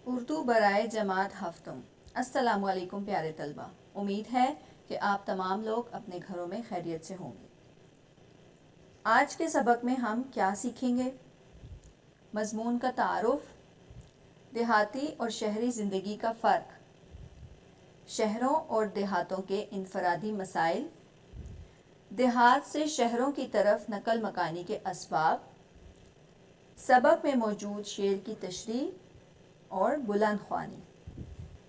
اردو برائے جماعت ہفتم۔ السلام علیکم پیارے طلبہ، امید ہے کہ آپ تمام لوگ اپنے گھروں میں خیریت سے ہوں گے۔ آج کے سبق میں ہم کیا سیکھیں گے؟ مضمون کا تعارف، دیہاتی اور شہری زندگی کا فرق، شہروں اور دیہاتوں کے انفرادی مسائل، دیہات سے شہروں کی طرف نقل مکانی کے اسباب، سبق میں موجود شعر کی تشریح اور بلند خوانی۔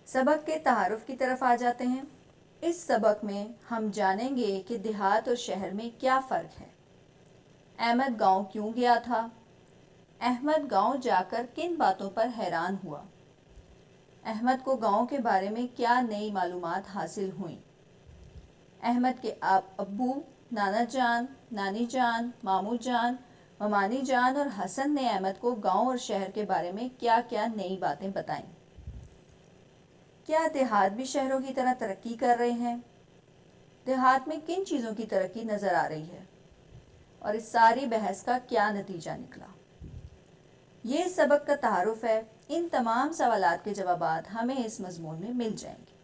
سبق کے تعارف کی طرف آ جاتے ہیں۔ اس سبق میں ہم جانیں گے کہ دیہات اور شہر میں کیا فرق ہے، احمد گاؤں کیوں گیا تھا، احمد گاؤں جا کر کن باتوں پر حیران ہوا، احمد کو گاؤں کے بارے میں کیا نئی معلومات حاصل ہوئیں، احمد کے ابو، نانا جان، نانی جان، ماموں جان، ممانی جان اور حسن نے احمد کو گاؤں اور شہر کے بارے میں کیا کیا نئی باتیں بتائیں۔ کیا دیہات بھی شہروں کی طرح ترقی کر رہے ہیں؟ دیہات میں کن چیزوں کی ترقی نظر آ رہی ہے اور اس ساری بحث کا کیا نتیجہ نکلا؟ یہ سبق کا تعارف ہے۔ ان تمام سوالات کے جوابات ہمیں اس مضمون میں مل جائیں گے۔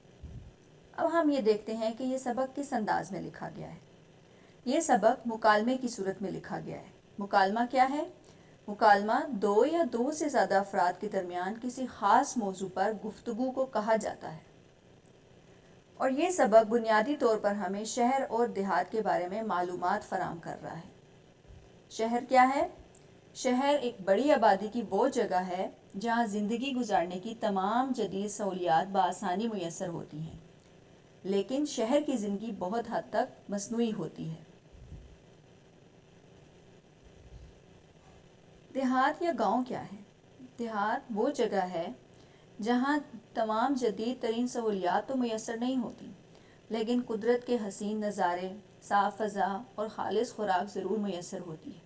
اب ہم یہ دیکھتے ہیں کہ یہ سبق کس انداز میں لکھا گیا ہے۔ یہ سبق مکالمے کی صورت میں لکھا گیا ہے۔ مکالمہ کیا ہے؟ مکالمہ دو یا دو سے زیادہ افراد کے درمیان کسی خاص موضوع پر گفتگو کو کہا جاتا ہے، اور یہ سبق بنیادی طور پر ہمیں شہر اور دیہات کے بارے میں معلومات فراہم کر رہا ہے۔ شہر کیا ہے؟ شہر ایک بڑی آبادی کی وہ جگہ ہے جہاں زندگی گزارنے کی تمام جدید سہولیات بآسانی میسر ہوتی ہیں، لیکن شہر کی زندگی بہت حد تک مصنوعی ہوتی ہے۔ دیہات یا گاؤں کیا ہے؟ دیہات وہ جگہ ہے جہاں تمام جدید ترین سہولیات تو میسر نہیں ہوتی، لیکن قدرت کے حسین نظارے، صاف فضا اور خالص خوراک ضرور میسر ہوتی ہے۔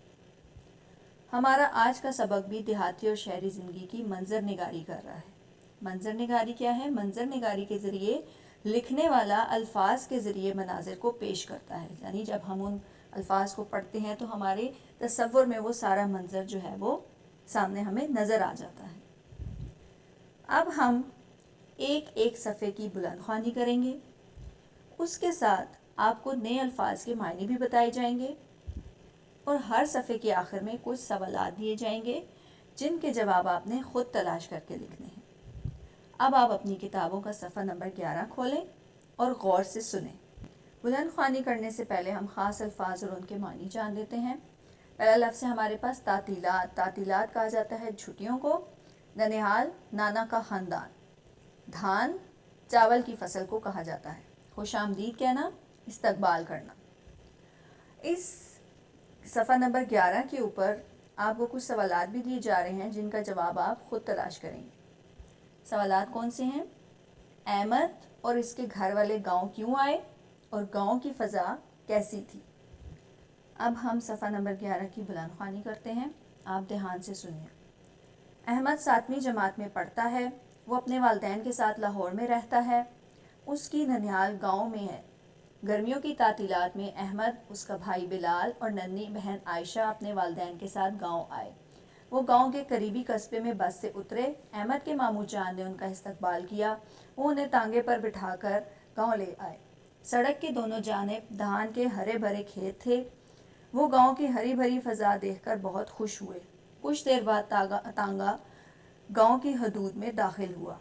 ہمارا آج کا سبق بھی دیہاتی اور شہری زندگی کی منظر نگاری کر رہا ہے۔ منظر نگاری کیا ہے؟ منظر نگاری کے ذریعے لکھنے والا الفاظ کے ذریعے مناظر کو پیش کرتا ہے، یعنی جب ہم ان الفاظ کو پڑھتے ہیں تو ہمارے تصور میں وہ سارا منظر جو ہے وہ سامنے ہمیں نظر آ جاتا ہے۔ اب ہم ایک ایک صفحے کی بلند خوانی کریں گے، اس کے ساتھ آپ کو نئے الفاظ کے معنی بھی بتائے جائیں گے، اور ہر صفحے کے آخر میں کچھ سوالات دیے جائیں گے جن کے جواب آپ نے خود تلاش کر کے لکھنے ہیں۔ اب آپ اپنی کتابوں کا صفحہ نمبر 11 کھولیں اور غور سے سنیں۔ بلند خوانی کرنے سے پہلے ہم خاص الفاظ اور ان کے معنی جان لیتے ہیں۔ پہلا لفظ ہے ہمارے پاس تعطیلات۔ تعطیلات کہا جاتا ہے چھٹیوں کو۔ ننیحال، نانا کا خاندان۔ دھان، چاول کی فصل کو کہا جاتا ہے۔ خوش آمدید کہنا، استقبال کرنا۔ اس صفحہ نمبر 11 کے اوپر آپ کو کچھ سوالات بھی دیے جا رہے ہیں جن کا جواب آپ خود تلاش کریں گے۔ سوالات کون سے ہیں؟ احمد اور اس کے گھر والے گاؤں کیوں آئے اور گاؤں کی فضا کیسی تھی؟ اب ہم صفحہ نمبر 11 کی بلند خوانی کرتے ہیں، آپ دھیان سے سنیے۔ احمد 7ویں جماعت میں پڑھتا ہے، وہ اپنے والدین کے ساتھ لاہور میں رہتا ہے، اس کی ننیحال گاؤں میں ہے۔ گرمیوں کی تعطیلات میں احمد، اس کا بھائی بلال اور ننھی بہن عائشہ اپنے والدین کے ساتھ گاؤں آئے۔ وہ گاؤں کے قریبی قصبے میں بس سے اترے۔ احمد کے ماموں جان نے ان کا استقبال کیا، وہ انہیں ٹانگے پر بٹھا کر گاؤں لے آئے۔ سڑک کے دونوں جانب دھان کے ہرے بھرے کھیت تھے۔ وہ گاؤں کی ہری بھری فضا دیکھ کر بہت خوش ہوئے۔ کچھ دیر بعد تانگا گاؤں کی حدود میں داخل ہوا۔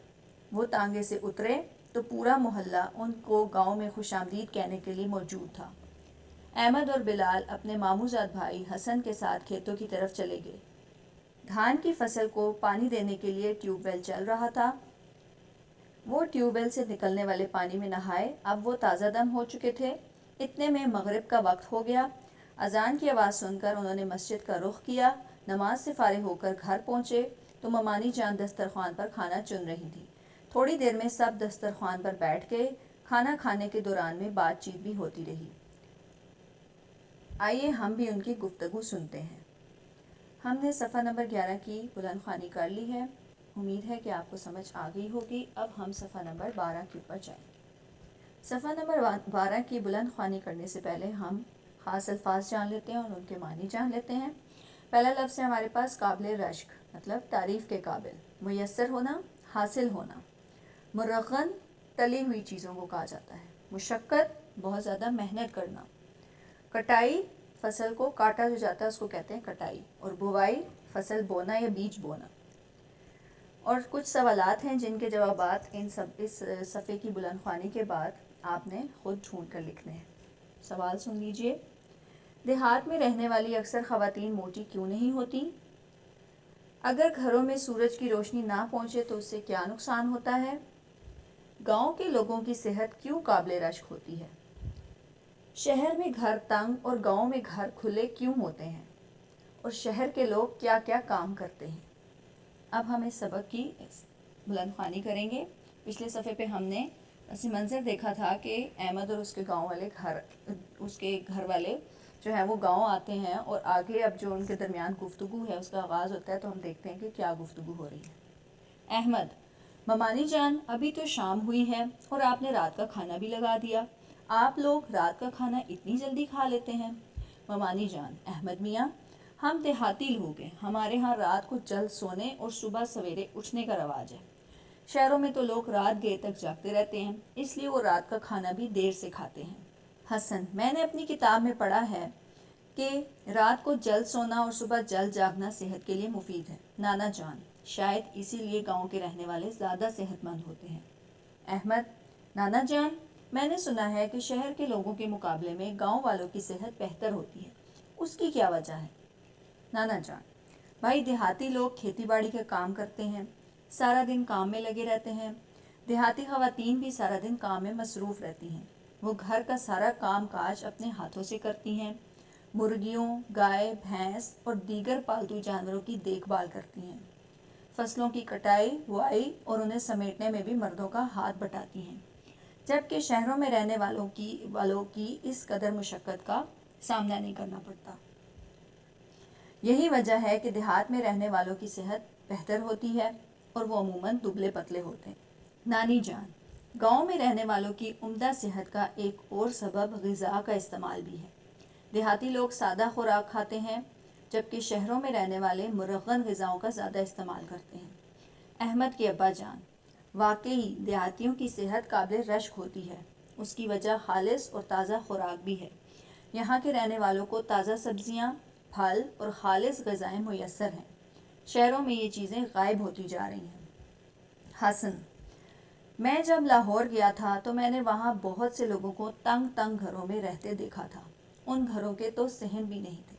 وہ تانگے سے اترے تو پورا محلہ ان کو گاؤں میں خوش آمدید کہنے کے لیے موجود تھا۔ احمد اور بلال اپنے ماموں زاد بھائی حسن کے ساتھ کھیتوں کی طرف چلے گئے۔ دھان کی فصل کو پانی دینے کے لیے ٹیوب ویل چل رہا تھا۔ وہ ٹیوب ویل سے نکلنے والے پانی میں نہائے، اب وہ تازہ دم ہو چکے تھے۔ اتنے میں مغرب کا وقت ہو گیا۔ اذان کی آواز سن کر انہوں نے مسجد کا رخ کیا۔ نماز سے فارغ ہو کر گھر پہنچے تو ممانی جان دسترخوان پر کھانا چن رہی تھی۔ تھوڑی دیر میں سب دسترخوان پر بیٹھ گئے۔ کھانا کھانے کے دوران میں بات چیت بھی ہوتی رہی۔ آئیے ہم بھی ان کی گفتگو سنتے ہیں۔ ہم نے صفحہ نمبر 11 کی بلند خوانی کر لی ہے، امید ہے کہ آپ کو سمجھ آ گئی ہوگی۔ اب ہم صفحہ نمبر 12 کے اوپر جائیں گے۔ صفحہ نمبر 12 کی بلند خوانی کرنے سے پہلے ہم خاص الفاظ جان لیتے ہیں اور ان کے معنی جان لیتے ہیں۔ پہلا لفظ ہے ہمارے پاس قابل رشک، مطلب تعریف کے قابل۔ میسر ہونا، حاصل ہونا۔ مرغن تلی ہوئی چیزوں کو کہا جاتا ہے۔ مشقت بہت زیادہ محنت کرنا۔ کٹائی فصل کو کاٹا جو جاتا ہے اس کو کہتے ہیں کٹائی، اور بوائی فصل بونا یا بیج بونا۔ اور کچھ سوالات ہیں جن کے جوابات اس صفحے کی بلند خوانی کے بعد آپ نے خود ڈھونڈ کر لکھنے ہیں۔ سوال سن لیجئے۔ دیہات میں رہنے والی اکثر خواتین موٹی کیوں نہیں ہوتی؟ اگر گھروں میں سورج کی روشنی نہ پہنچے تو اس سے کیا نقصان ہوتا ہے؟ گاؤں کے لوگوں کی صحت کیوں قابل رشک ہوتی ہے؟ شہر میں گھر تنگ اور گاؤں میں گھر کھلے کیوں ہوتے ہیں؟ اور شہر کے لوگ کیا کیا کام کرتے ہیں؟ اب ہم اس سبق کی بلند خوانی کریں گے۔ پچھلے صفحے پہ ہم نے ایسی منظر دیکھا تھا کہ احمد اور اس کے گھر والے جو ہیں وہ گاؤں آتے ہیں، اور آگے اب جو ان کے درمیان گفتگو ہے اس کا آغاز ہوتا ہے، تو ہم دیکھتے ہیں کہ کیا گفتگو ہو رہی ہے۔ احمد: ممانی جان، ابھی تو شام ہوئی ہے اور آپ نے رات کا کھانا بھی لگا دیا۔ آپ لوگ رات کا کھانا اتنی جلدی کھا لیتے ہیں؟ ممانی جان: احمد میاں، ہم دیہاتی لوگ ہیں، ہمارے ہاں رات کو جلد سونے اور صبح سویرے اٹھنے کا رواج ہے۔ شہروں میں تو لوگ رات دیر تک جاگتے رہتے ہیں، اس لیے وہ رات کا کھانا بھی دیر سے کھاتے ہیں۔ حسن: میں نے اپنی کتاب میں پڑھا ہے کہ رات کو جلد سونا اور صبح جلد جاگنا صحت کے لیے مفید ہے۔ نانا جان: شاید اسی لیے گاؤں کے رہنے والے زیادہ صحت مند ہوتے ہیں۔ احمد: نانا جان، میں نے سنا ہے کہ شہر کے لوگوں کے مقابلے میں گاؤں والوں کی صحت بہتر ہوتی ہے، اس کی کیا وجہ ہے؟ نانا جان: بھائی، دیہاتی لوگ کھیتی باڑی کا کام کرتے ہیں، سارا دن کام میں لگے رہتے ہیں۔ دیہاتی خواتین بھی سارا دن کام میں مصروف رہتی ہیں، وہ گھر کا سارا کام کاج اپنے ہاتھوں سے کرتی ہیں، مرغیوں، گائے، بھینس اور دیگر پالتو جانوروں کی دیکھ بھال کرتی ہیں، فصلوں کی کٹائی، بوائی اور انہیں سمیٹنے میں بھی مردوں کا ہاتھ بٹاتی ہیں، جبکہ شہروں میں رہنے والوں کی اس قدر مشقت کا سامنا نہیں کرنا پڑتا۔ یہی وجہ ہے کہ دیہات میں رہنے والوں کی صحت بہتر ہوتی ہے اور وہ عموماً دبلے پتلے ہوتے ہیں۔ نانی جان: گاؤں میں رہنے والوں کی عمدہ صحت کا ایک اور سبب غذا کا استعمال بھی ہے۔ دیہاتی لوگ سادہ خوراک کھاتے ہیں، جبکہ شہروں میں رہنے والے مرغن غذاؤں کا زیادہ استعمال کرتے ہیں۔ احمد کے ابا جان: واقعی دیہاتیوں کی صحت قابل رشک ہوتی ہے، اس کی وجہ خالص اور تازہ خوراک بھی ہے۔ یہاں کے رہنے والوں کو تازہ سبزیاں، پھل اور خالص غذائیں میسر ہیں۔ شہروں میں یہ چیزیں غائب ہوتی جا رہی ہیں۔ حسن: میں جب لاہور گیا تھا تو میں نے وہاں بہت سے لوگوں کو تنگ گھروں میں رہتے دیکھا تھا، ان گھروں کے تو صحن بھی نہیں تھے۔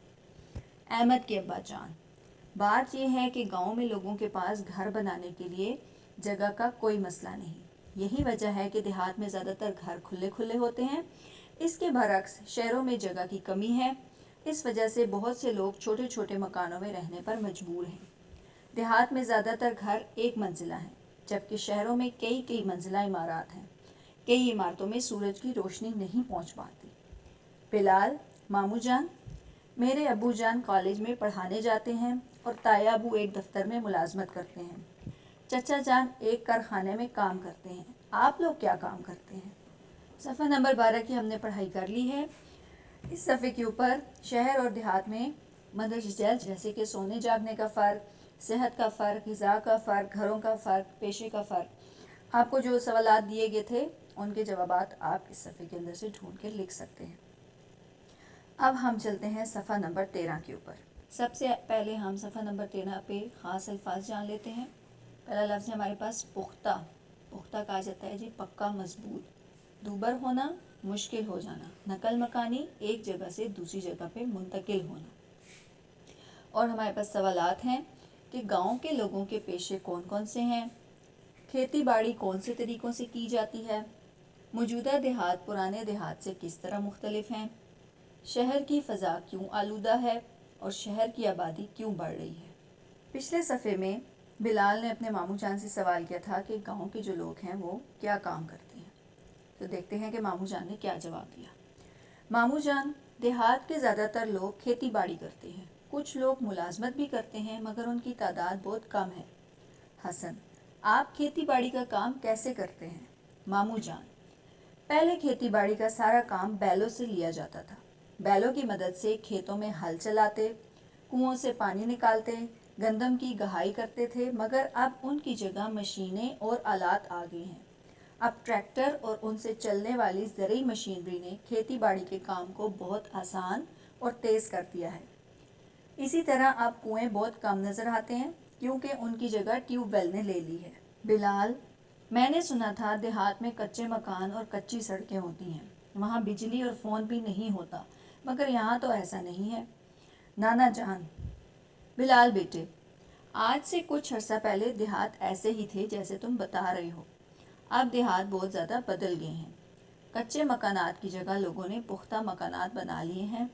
احمد کے ابا جان: بات یہ ہے کہ گاؤں میں لوگوں کے پاس گھر بنانے کے لیے جگہ کا کوئی مسئلہ نہیں، یہی وجہ ہے کہ دیہات میں زیادہ تر گھر کھلے ہوتے ہیں۔ اس کے برعکس شہروں میں جگہ کی کمی ہے، اس وجہ سے بہت سے لوگ چھوٹے چھوٹے مکانوں میں رہنے پر مجبور ہیں۔ دیہات میں زیادہ تر گھر ایک منزلہ ہیں، جبکہ شہروں میں کئی منزلہ عمارات ہیں۔ کئی عمارتوں میں سورج کی روشنی نہیں پہنچ پاتی۔ بلال: ماموں جان، میرے ابو جان کالج میں پڑھانے جاتے ہیں اور تایا ابو ایک دفتر میں ملازمت کرتے ہیں۔ چچا جان ایک کارخانے میں کام کرتے ہیں۔ آپ لوگ کیا کام کرتے ہیں؟ صفحہ نمبر 12 کی ہم نے پڑھائی کر لی ہے۔ اس صفحے کے اوپر شہر اور دیہات میں مندرجہ جیسے کہ سونے جاگنے کا فرق، صحت کا فرق، غذا کا فرق، گھروں کا فرق، پیشے کا فرق، آپ کو جو سوالات دیے گئے تھے ان کے جوابات آپ اس صفحے کے اندر سے ڈھونڈ کے لکھ سکتے ہیں۔ اب ہم چلتے ہیں صفحہ نمبر 13 کے اوپر۔ سب سے پہلے ہم صفحہ نمبر 13 پہ خاص الفاظ جان لیتے ہیں۔ پہلا لفظ ہے ہمارے پاس پختہ۔ پختہ کہا جاتا ہے جی پکا، مضبوط۔ دوبر ہونا، مشکل ہو جانا۔ نقل مکانی، ایک جگہ سے دوسری جگہ پہ منتقل ہونا۔ اور ہمارے پاس سوالات ہیں کہ گاؤں کے لوگوں کے پیشے کون کون سے ہیں، کھیتی باڑی کون سے طریقوں سے کی جاتی ہے، موجودہ دیہات پرانے دیہات سے کس طرح مختلف ہیں، شہر کی فضا کیوں آلودہ ہے اور شہر کی آبادی کیوں بڑھ رہی ہے۔ پچھلے صفحے میں بلال نے اپنے ماموں جان سے سوال کیا تھا کہ گاؤں کے جو لوگ ہیں وہ کیا کام کرتے ہیں، تو دیکھتے ہیں کہ ماموں جان نے کیا جواب دیا۔ ماموں جان: دیہات کے زیادہ تر لوگ کھیتی باڑی کرتے ہیں، کچھ لوگ ملازمت بھی کرتے ہیں مگر ان کی تعداد بہت کم ہے۔ حسن: آپ کھیتی باڑی کا کام کیسے کرتے ہیں؟ ماموں جان: پہلے کھیتی باڑی کا سارا کام بیلوں سے لیا جاتا تھا، بیلوں کی مدد سے کھیتوں میں ہل چلاتے، کنووں سے پانی نکالتے، گندم کی گہائی کرتے تھے، مگر اب ان کی جگہ مشینیں اور آلات آ گئے ہیں۔ اب ٹریکٹر اور ان سے چلنے والی زرعی مشینری نے کھیتی باڑی کے کام کو بہت آسان اور تیز کر دیا ہے۔ اسی طرح اب کنویں بہت کم نظر آتے ہیں کیونکہ ان کی جگہ ٹیوب ویل نے لے لی ہے۔ بلال، میں نے سنا تھا دیہات میں کچے مکان اور کچی سڑکیں ہوتی ہیں، وہاں بجلی اور فون بھی نہیں ہوتا، مگر یہاں تو ایسا نہیں ہے۔ نانا جان: بلال بیٹے، آج سے کچھ عرصہ پہلے دیہات ایسے ہی تھے جیسے تم بتا رہے ہو۔ اب دیہات بہت زیادہ بدل گئے ہیں۔ کچے مکانات کی جگہ لوگوں نے پختہ مکانات بنا لیے ہیں۔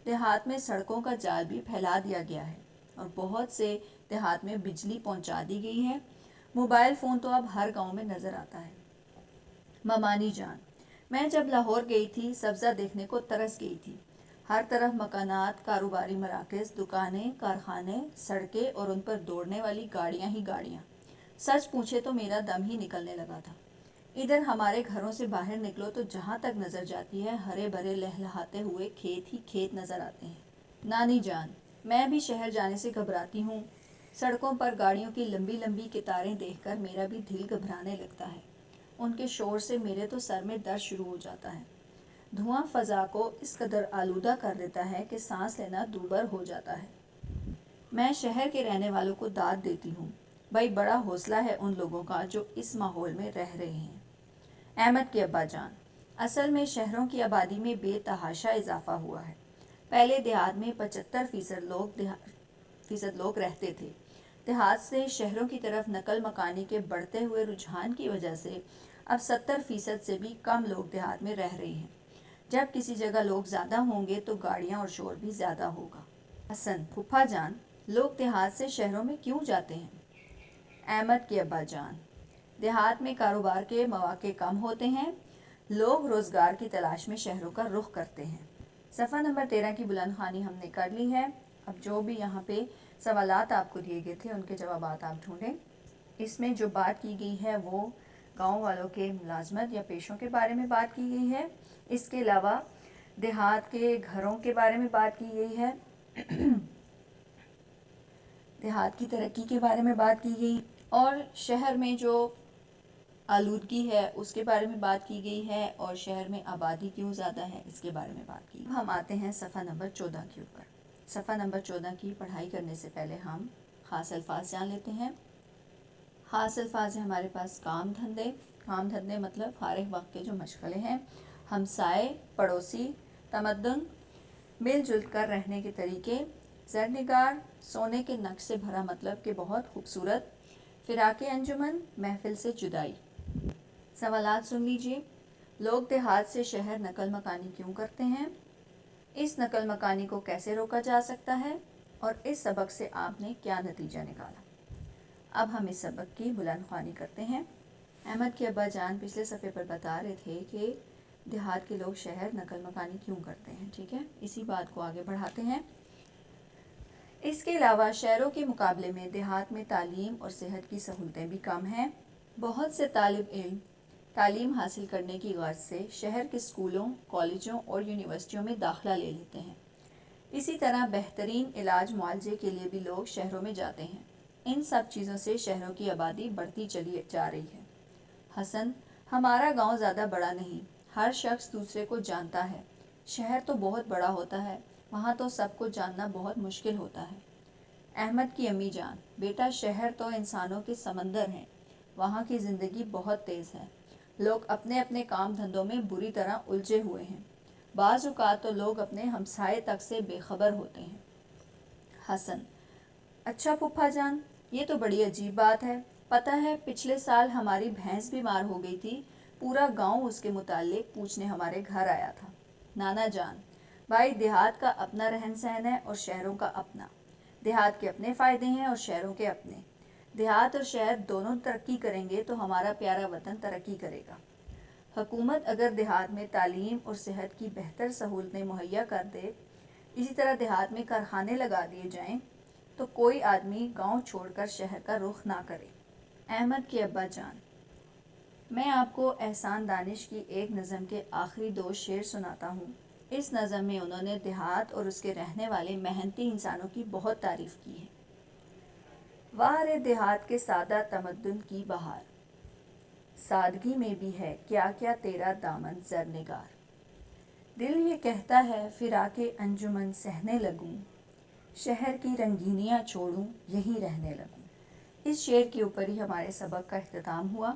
دیہات میں سڑکوں کا جال بھی پھیلا دیا گیا ہے اور بہت سے دیہات میں بجلی پہنچا دی گئی ہے۔ موبائل فون تو اب ہر گاؤں میں نظر آتا ہے۔ ممانی جان: میں جب لاہور گئی تھی سبزہ دیکھنے کو ترس گئی تھی۔ ہر طرف مکانات، کاروباری مراکز، دکانیں، کارخانے، سڑکیں اور ان پر دوڑنے والی گاڑیاں ہی گاڑیاں۔ سچ پوچھے تو میرا دم ہی نکلنے لگا تھا۔ ادھر ہمارے گھروں سے باہر نکلو تو جہاں تک نظر جاتی ہے ہرے بھرے لہلہاتے ہوئے کھیت ہی کھیت نظر آتے ہیں۔ نانی جان: میں بھی شہر جانے سے گھبراتی ہوں۔ سڑکوں پر گاڑیوں کی لمبی لمبی قطاریں دیکھ کر میرا بھی دل گھبرانے لگتا ہے۔ ان کے شور سے میرے تو سر میں درد شروع ہو جاتا ہے۔ دھواں فضا کو اس قدر آلودہ کر دیتا ہے کہ سانس لینا دوبر ہو جاتا ہے۔ میں شہر کے رہنے والوں کو داد دیتی ہوں، بھائی بڑا حوصلہ ہے ان لوگوں کا جو اس ماحول میں رہ رہے ہیں۔ احمد کے ابا جان: اصل میں شہروں کی آبادی میں بے تحاشا اضافہ ہوا ہے۔ پہلے دیہات میں 75% لوگ رہتے تھے۔ دیہات سے شہروں کی طرف نقل مکانی کے بڑھتے ہوئے رجحان کی وجہ سے اب 70% سے بھی کم لوگ دیہات میں رہ رہے ہیں۔ جب کسی جگہ لوگ زیادہ ہوں گے تو گاڑیاں اور شور بھی زیادہ ہوگا۔ حسن: پھپھا جان، لوگ دیہات سے شہروں میں کیوں جاتے ہیں؟ احمد کے ابا جان: دیہات میں کاروبار کے مواقع کم ہوتے ہیں، لوگ روزگار کی تلاش میں شہروں کا رخ کرتے ہیں۔ صفحہ نمبر 13 کی بلند خوانی ہم نے کر لی ہے۔ اب جو بھی یہاں پہ سوالات آپ کو دیے گئے تھے ان کے جوابات آپ ڈھونڈیں۔ اس میں جو بات کی گئی ہے وہ گاؤں والوں کے ملازمت یا پیشوں کے بارے میں بات کی گئی ہے۔ اس کے علاوہ دیہات کے گھروں کے بارے میں بات کی گئی ہے، دیہات کی ترقی کے بارے میں بات کی گئی، اور شہر میں جو آلودگی ہے اس کے بارے میں بات کی گئی ہے، اور شہر میں آبادی کیوں زیادہ ہے اس کے بارے میں بات کی۔ ہم آتے ہیں صفحہ نمبر 14 کے اوپر۔ صفحہ نمبر 14 کی پڑھائی کرنے سے پہلے ہم خاص الفاظ جان لیتے ہیں۔ خاص الفاظ ہیں ہمارے پاس کام دھندے۔ کام دھندے مطلب فارغ وقت کے جو مشغلے ہیں، ہمسائے، پڑوسی، تمدن، مل جل کر رہنے کے طریقے، زرنگار، سونے کے نقش سے بھرا مطلب کہ بہت خوبصورت، فراق انجمن، محفل سے جدائی۔ سوالات سن لیجئے۔ لوگ دیہات سے شہر نقل مکانی کیوں کرتے ہیں؟ اس نقل مکانی کو کیسے روکا جا سکتا ہے؟ اور اس سبق سے آپ نے کیا نتیجہ نکالا؟ اب ہم اس سبق کی بلند خوانی کرتے ہیں۔ احمد کے ابا جان پچھلے صفحے پر بتا رہے تھے کہ دیہات کے لوگ شہر نقل مکانی کیوں کرتے ہیں، ٹھیک ہے؟ اسی بات کو آگے بڑھاتے ہیں۔ اس کے علاوہ شہروں کے مقابلے میں دیہات میں تعلیم اور صحت کی سہولتیں بھی کم ہیں۔ بہت سے طالب علم تعلیم حاصل کرنے کی غرض سے شہر کے اسکولوں، کالجوں اور یونیورسٹیوں میں داخلہ لے لیتے ہیں۔ اسی طرح بہترین علاج معالجے کے لیے بھی لوگ شہروں میں جاتے ہیں۔ ان سب چیزوں سے شہروں کی آبادی بڑھتی چلی جا رہی ہے۔ حسن: ہمارا گاؤں زیادہ بڑا نہیں، ہر شخص دوسرے کو جانتا ہے۔ شہر تو بہت بڑا ہوتا ہے، وہاں تو سب کو جاننا بہت مشکل ہوتا ہے۔ احمد کی امی جان: بیٹا شہر تو انسانوں کے سمندر ہیں، وہاں کی زندگی بہت تیز ہے، لوگ اپنے اپنے کام دھندوں میں بری طرح الجھے ہوئے ہیں، بعض اوقات تو لوگ اپنے ہمسائے تک سے بے خبر ہوتے ہیں۔ حسن: اچھا پھپھا جان، یہ تو بڑی عجیب بات ہے۔ پتہ ہے پچھلے سال ہماری بھینس بیمار ہو گئی تھی، پورا گاؤں اس کے متعلق پوچھنے ہمارے گھر آیا تھا۔ نانا جان: بھائی دیہات کا اپنا رہن سہن ہے اور شہروں کا اپنا۔ دیہات کے اپنے فائدے ہیں اور شہروں کے اپنے۔ دیہات اور شہر دونوں ترقی کریں گے تو ہمارا پیارا وطن ترقی کرے گا۔ حکومت اگر دیہات میں تعلیم اور صحت کی بہتر سہولتیں مہیا کر دے، اسی طرح دیہات میں کارخانے لگا دیے جائیں تو کوئی آدمی گاؤں چھوڑ کر شہر کا رخ نہ کرے۔ احمد کے ابا جان: میں آپ کو احسان دانش کی ایک نظم کے آخری 2 شعر سناتا ہوں۔ اس نظم میں انہوں نے دیہات اور اس کے رہنے والے محنتی انسانوں کی بہت تعریف کی ہے۔ واہ دیہات کے سادہ تمدن کی بہار، سادگی میں بھی ہے کیا کیا تیرا دامن زر نگار، دل یہ کہتا ہے فراق انجمن سہنے لگوں، شہر کی رنگینیاں چھوڑوں یہیں رہنے لگوں۔ اس شعر کے اوپر ہی ہمارے سبق کا اختتام ہوا۔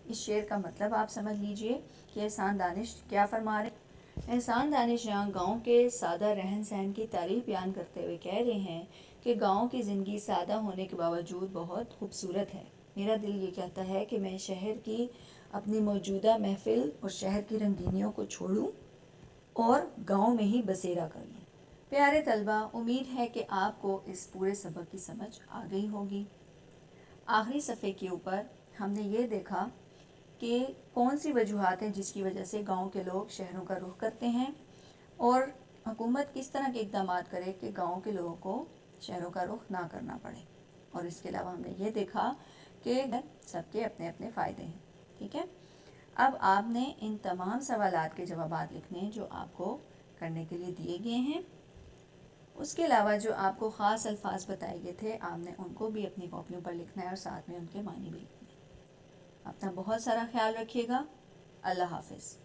اس شعر کا مطلب آپ سمجھ لیجئے کہ احسان دانش کیا فرما رہے ہیں۔ احسان دانش یہاں گاؤں کے سادہ رہن سہن کی تعریف بیان کرتے ہوئے کہہ رہے ہیں کہ گاؤں کی زندگی سادہ ہونے کے باوجود بہت خوبصورت ہے۔ میرا دل یہ کہتا ہے کہ میں شہر کی اپنی موجودہ محفل اور شہر کی رنگینیوں کو چھوڑوں اور گاؤں میں ہی بسیرا کر لوں۔ پیارے طلبہ، امید ہے کہ آپ کو اس پورے سبق کی سمجھ آ گئی ہوگی۔ آخری صفحے کے اوپر ہم نے یہ دیکھا کہ کون سی وجوہات ہیں جس کی وجہ سے گاؤں کے لوگ شہروں کا رخ کرتے ہیں، اور حکومت کس طرح کے اقدامات کرے کہ گاؤں کے لوگوں کو شہروں کا رخ نہ کرنا پڑے۔ اور اس کے علاوہ ہم نے یہ دیکھا کہ سب کے اپنے اپنے فائدے ہیں۔ ٹھیک ہے، اب آپ نے ان تمام سوالات کے جوابات لکھنے ہیں جو آپ کو کرنے کے لیے دیے گئے ہیں۔ اس کے علاوہ جو آپ کو خاص الفاظ بتائے گئے تھے، آپ نے ان کو بھی اپنی کاپیوں پر لکھنا ہے اور ساتھ میں ان کے معنی بھی لکھنے ہیں۔ اپنا بہت سارا خیال رکھیے گا۔ اللہ حافظ۔